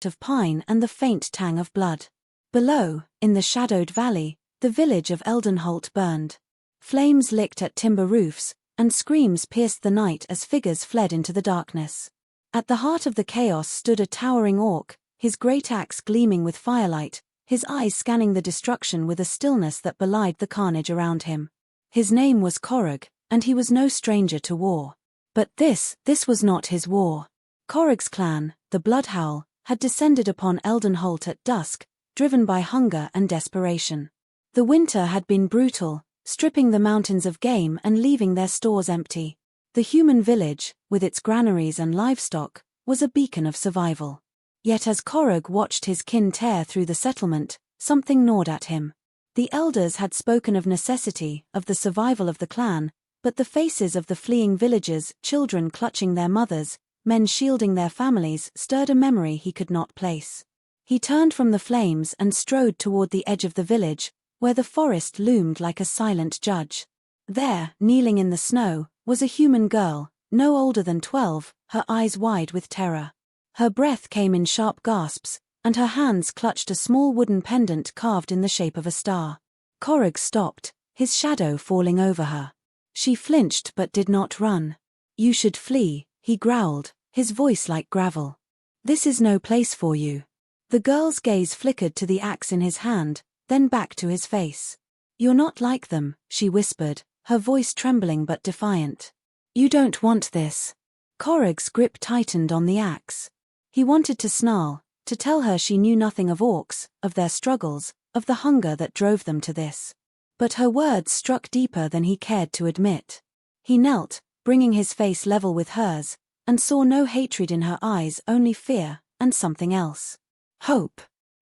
of pine and the faint tang of blood. Below, in the shadowed valley, the village of Eldenholt burned. Flames licked at timber roofs, and screams pierced the night as figures fled into the darkness. At the heart of the chaos stood a towering orc, his great axe gleaming with firelight, his eyes scanning the destruction with a stillness that belied the carnage around him. His name was Korug, and he was no stranger to war. But this was not his war. Korug's clan, the Bloodhowl, had descended upon Eldenholt at dusk, driven by hunger and desperation. The winter had been brutal, stripping the mountains of game and leaving their stores empty. The human village, with its granaries and livestock, was a beacon of survival. Yet as Korug watched his kin tear through the settlement, something gnawed at him. The elders had spoken of necessity, of the survival of the clan, but the faces of the fleeing villagers, children clutching their mothers, men shielding their families, stirred a memory he could not place. He turned from the flames and strode toward the edge of the village, where the forest loomed like a silent judge. There, kneeling in the snow, was a human girl, no older than 12, her eyes wide with terror. Her breath came in sharp gasps, and her hands clutched a small wooden pendant carved in the shape of a star. Korug stopped, his shadow falling over her. She flinched but did not run. "You should flee," he growled, his voice like gravel. "This is no place for you." The girl's gaze flickered to the axe in his hand, then back to his face. "You're not like them," she whispered, her voice trembling but defiant. "You don't want this." Korug's grip tightened on the axe. He wanted to snarl, to tell her she knew nothing of orcs, of their struggles, of the hunger that drove them to this. But her words struck deeper than he cared to admit. He knelt, bringing his face level with hers, and saw no hatred in her eyes, only fear, and something else. "Hope.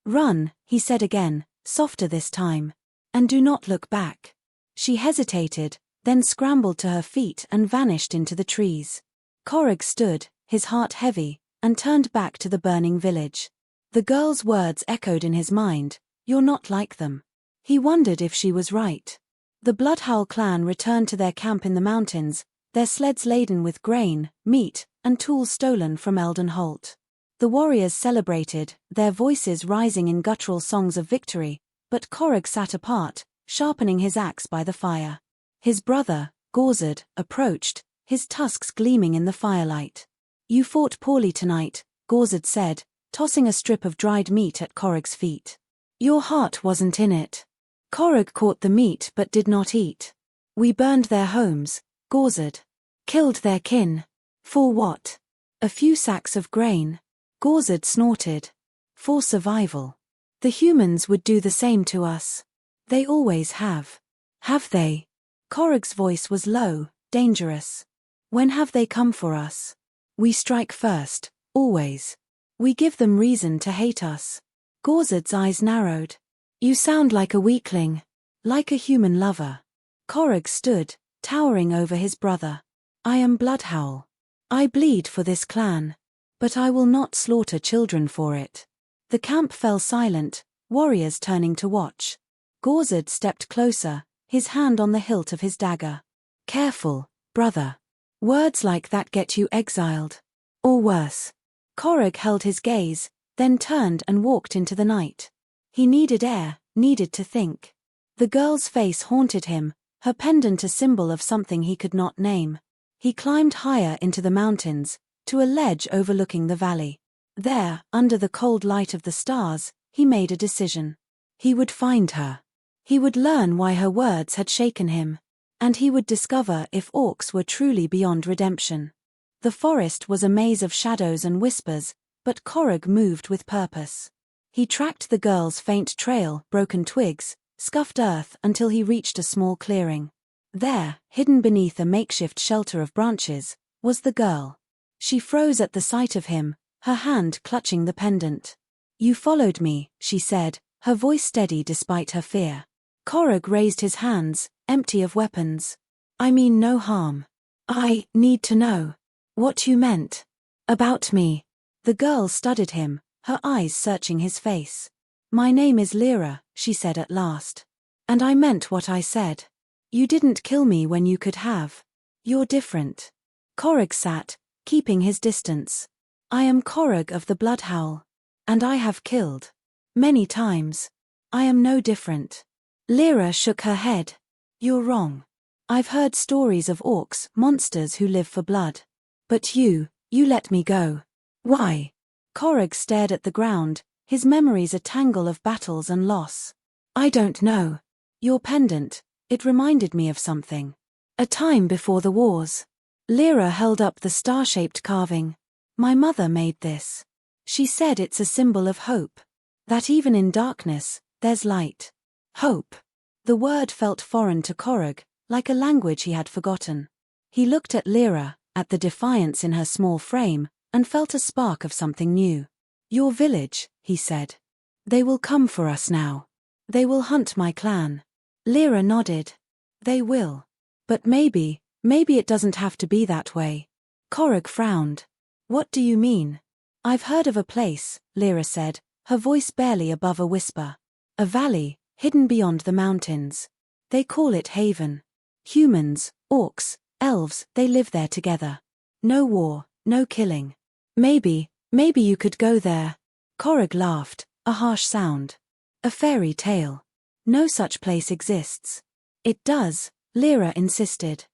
Run," he said again, softer this time. "And do not look back." She hesitated, then scrambled to her feet and vanished into the trees. Korug stood, his heart heavy, and turned back to the burning village. The girl's words echoed in his mind, "You're not like them." He wondered if she was right. The Bloodhowl clan returned to their camp in the mountains, their sleds laden with grain, meat, and tools stolen from Eldenholt. The warriors celebrated, their voices rising in guttural songs of victory, but Korug sat apart, sharpening his axe by the fire. His brother, Gorzard, approached, his tusks gleaming in the firelight. "You fought poorly tonight," Gorzard said, tossing a strip of dried meat at Korug's feet. "Your heart wasn't in it." Korug caught the meat but did not eat. "We burned their homes," Gorzard. "Killed their kin. For what? A few sacks of grain." Gorzard snorted. "For survival. The humans would do the same to us. They always have." "Have they?" Korug's voice was low, dangerous. "When have they come for us?" "We strike first, always. We give them reason to hate us." Gorzard's eyes narrowed. "You sound like a weakling. Like a human lover." Korug stood, towering over his brother. "I am Bloodhowl. I bleed for this clan. But I will not slaughter children for it." The camp fell silent, warriors turning to watch. Gorzard stepped closer, his hand on the hilt of his dagger. "Careful, brother. Words like that get you exiled. Or worse." Korug held his gaze, then turned and walked into the night. He needed air, needed to think. The girl's face haunted him, her pendant a symbol of something he could not name. He climbed higher into the mountains, to a ledge overlooking the valley. There, under the cold light of the stars, he made a decision. He would find her. He would learn why her words had shaken him. And he would discover if orcs were truly beyond redemption. The forest was a maze of shadows and whispers, but Korug moved with purpose. He tracked the girl's faint trail, broken twigs, scuffed earth until he reached a small clearing. There, hidden beneath a makeshift shelter of branches, was the girl. She froze at the sight of him, her hand clutching the pendant. "You followed me," she said, her voice steady despite her fear. Korug raised his hands, empty of weapons. "I mean no harm. I need to know what you meant about me." The girl studied him, her eyes searching his face. "My name is Lyra," she said at last. "And I meant what I said. You didn't kill me when you could have. You're different." Korug sat, keeping his distance. "I am Korug of the Bloodhowl. And I have killed. Many times. I am no different. Lyra shook her head. You're wrong. I've heard stories of orcs, monsters who live for blood. But you let me go. Why? Korog stared at the ground, his memories a tangle of battles and loss. I don't know. Your pendant, it reminded me of something. A time before the wars. Lyra held up the star-shaped carving. My mother made this. She said it's a symbol of hope. That even in darkness, there's light. Hope. The word felt foreign to Korog, like a language he had forgotten. He looked at Lyra, at the defiance in her small frame, and felt a spark of something new. Your village, he said. They will come for us now. They will hunt my clan. Lyra nodded. They will. But maybe it doesn't have to be that way. Korog frowned. What do you mean? I've heard of a place, Lyra said, her voice barely above a whisper. A valley, hidden beyond the mountains. They call it Haven. Humans, orcs, elves, they live there together. No war, no killing. Maybe you could go there. Korog laughed, a harsh sound. A fairy tale. No such place exists. It does, Lyra insisted.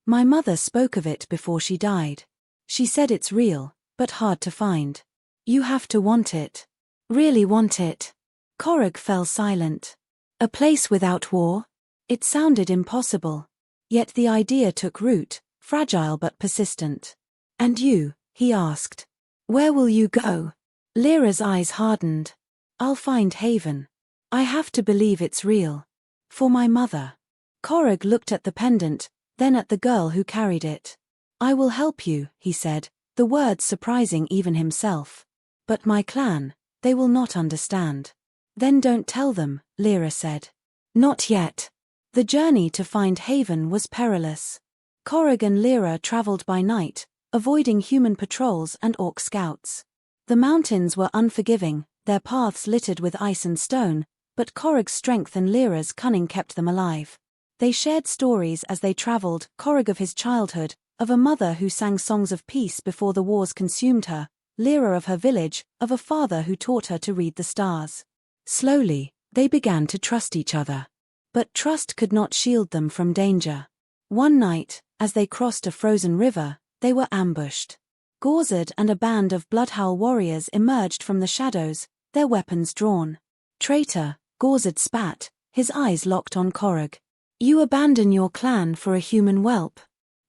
My mother spoke of it before she died. She said it's real, but hard to find. You have to want it. Really want it. Korog fell silent. A place without war? It sounded impossible. Yet the idea took root, fragile but persistent. And you? He asked. Where will you go? Lyra's eyes hardened. I'll find Haven. I have to believe it's real. For my mother. Korog looked at the pendant, then at the girl who carried it. I will help you, he said, the words surprising even himself. But my clan, they will not understand. Then don't tell them, Lyra said. Not yet. The journey to find Haven was perilous. Korog and Lyra traveled by night, avoiding human patrols and orc scouts. The mountains were unforgiving, their paths littered with ice and stone, but Korog's strength and Lyra's cunning kept them alive. They shared stories as they traveled, Korog of his childhood, of a mother who sang songs of peace before the wars consumed her, Lyra of her village, of a father who taught her to read the stars. Slowly, they began to trust each other. But trust could not shield them from danger. One night, as they crossed a frozen river, they were ambushed. Gorzed and a band of Bloodhowl warriors emerged from the shadows, their weapons drawn. Traitor, Gorzed spat, his eyes locked on Korog. You abandon your clan for a human whelp.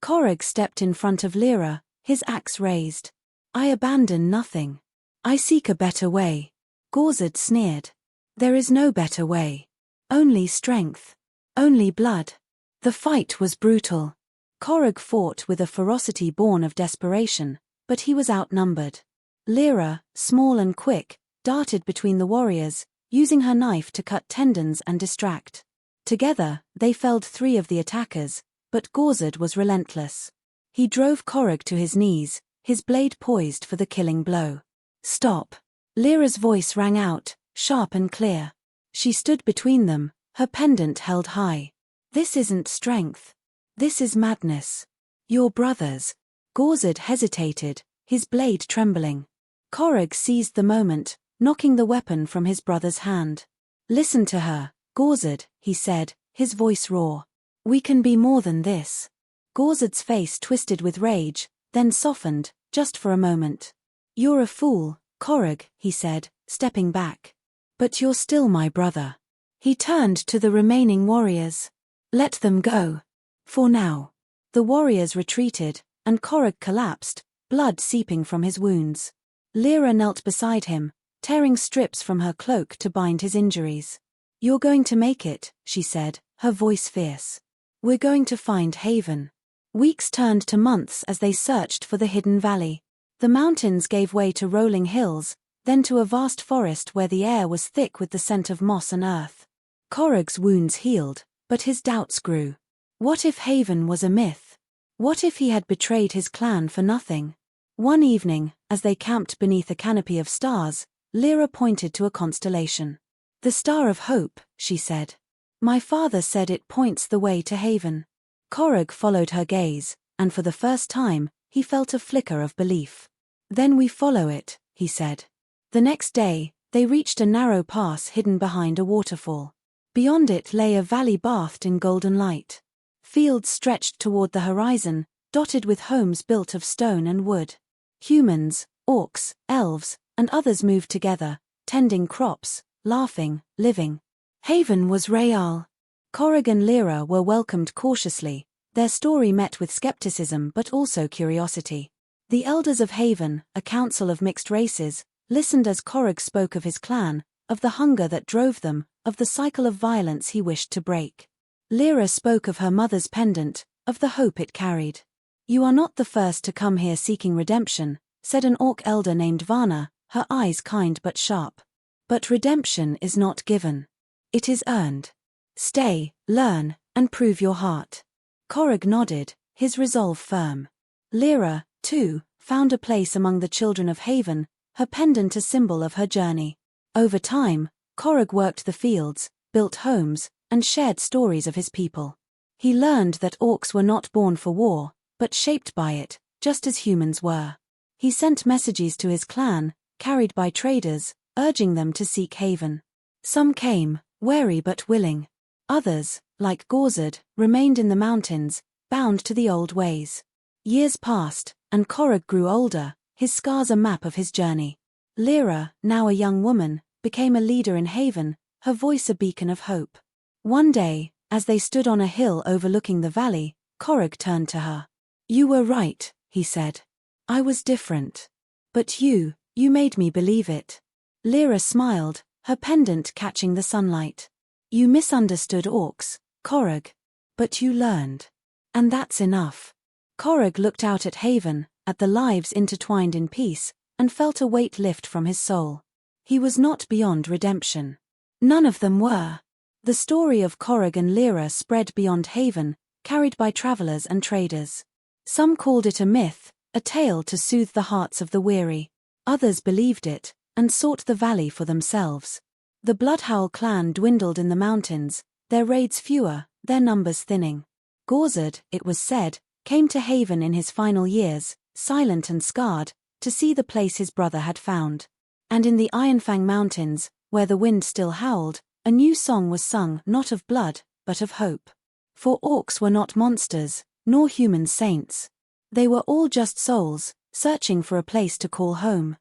Korog stepped in front of Lyra, his axe raised. I abandon nothing. I seek a better way. Gorzed sneered. There is no better way. Only strength. Only blood. The fight was brutal. Korog fought with a ferocity born of desperation, but he was outnumbered. Lyra, small and quick, darted between the warriors, using her knife to cut tendons and distract. Together, they felled 3 of the attackers, but Gorzed was relentless. He drove Korog to his knees, his blade poised for the killing blow. Stop. Lyra's voice rang out, sharp and clear. She stood between them, her pendant held high. This isn't strength. This is madness. Your brothers. Gorzed hesitated, his blade trembling. Korog seized the moment, knocking the weapon from his brother's hand. Listen to her, Gorzed, he said, his voice raw. We can be more than this. Gorzed's face twisted with rage, then softened, just for a moment. You're a fool, Korog, he said, stepping back. But you're still my brother. He turned to the remaining warriors. Let them go. For now. The warriors retreated, and Korog collapsed, blood seeping from his wounds. Lyra knelt beside him, tearing strips from her cloak to bind his injuries. You're going to make it, she said, her voice fierce. We're going to find Haven. Weeks turned to months as they searched for the hidden valley. The mountains gave way to rolling hills, then to a vast forest where the air was thick with the scent of moss and earth. Korog's wounds healed, but his doubts grew. What if Haven was a myth? What if he had betrayed his clan for nothing? One evening, as they camped beneath a canopy of stars, Lyra pointed to a constellation. The Star of Hope, she said. My father said it points the way to Haven. Korog followed her gaze, and for the first time, he felt a flicker of belief. Then we follow it, he said. The next day, they reached a narrow pass hidden behind a waterfall. Beyond it lay a valley bathed in golden light. Fields stretched toward the horizon, dotted with homes built of stone and wood. Humans, orcs, elves, and others moved together, tending crops, laughing, living. Haven was real. Corrig and Lyra were welcomed cautiously, their story met with skepticism but also curiosity. The elders of Haven, a council of mixed races, listened as Corrig spoke of his clan, of the hunger that drove them, of the cycle of violence he wished to break. Lyra spoke of her mother's pendant, of the hope it carried. "You are not the first to come here seeking redemption," said an orc elder named Varna, her eyes kind but sharp. "But redemption is not given. It is earned. Stay, learn, and prove your heart." Corrig nodded, his resolve firm. Lyra, too, found a place among the children of Haven, her pendant a symbol of her journey. Over time, Corrig worked the fields, built homes, and shared stories of his people. He learned that orcs were not born for war, but shaped by it, just as humans were. He sent messages to his clan, carried by traders, urging them to seek Haven. Some came, wary but willing. Others, like Gorzard, remained in the mountains, bound to the old ways. Years passed, and Corrig grew older, his scars a map of his journey. Lyra, now a young woman, became a leader in Haven, her voice a beacon of hope. One day, as they stood on a hill overlooking the valley, Corrig turned to her. "You were right," he said. "I was different. But you made me believe it." Lyra smiled, her pendant catching the sunlight. "You misunderstood orcs, Corrig. But you learned. And that's enough." Corrig looked out at Haven, at the lives intertwined in peace, and felt a weight lift from his soul. He was not beyond redemption. None of them were. The story of Corrig and Lyra spread beyond Haven, carried by travelers and traders. Some called it a myth, a tale to soothe the hearts of the weary. Others believed it, and sought the valley for themselves. The Bloodhowl clan dwindled in the mountains, their raids fewer, their numbers thinning. Gorzard, it was said, came to Haven in his final years, silent and scarred, to see the place his brother had found. And in the Ironfang Mountains, where the wind still howled, a new song was sung not of blood, but of hope. For orcs were not monsters, nor human saints. They were all just souls, searching for a place to call home.